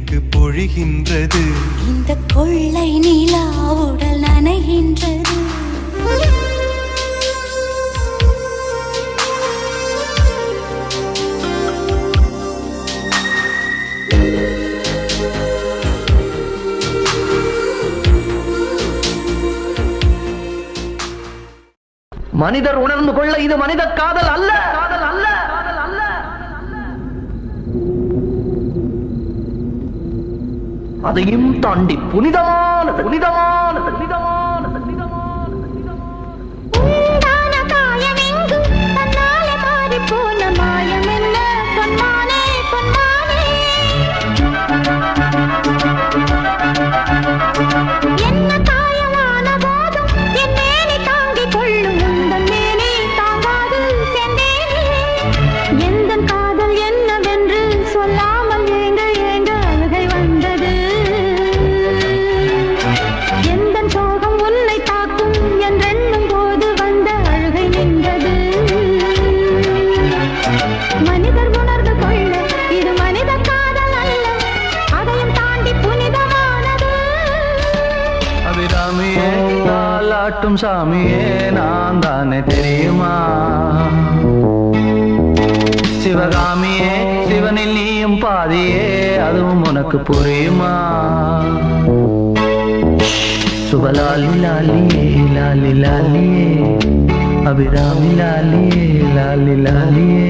எனக்கு பொழிகின்றது. இந்த கொள்ளை நிலா உடல் நனைகின்றது. மனிதர் உணர்ந்து கொள்ள இது மனித காதல் அல்ல, காதல் அல்ல. அதையும் தாண்டி புனிதமானது, புனிதமானது, புனிதமானது, புனிதமானது. அபிராமியே தாலாட்டும் சாமியே நான் தானே தெரியுமா? சிவகாமியே சிவனில் நீயும் பாதியே அதுவும் உனக்கு புரியுமா? சுபலாலி லாலியே லாலி லாலியே அபிராமி லாலியே லாலி லாலியே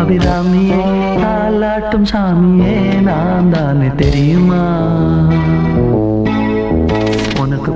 அபிராமியே தாலாட்டும் சாமியே நான் தானே தெரியுமா? உனக்கு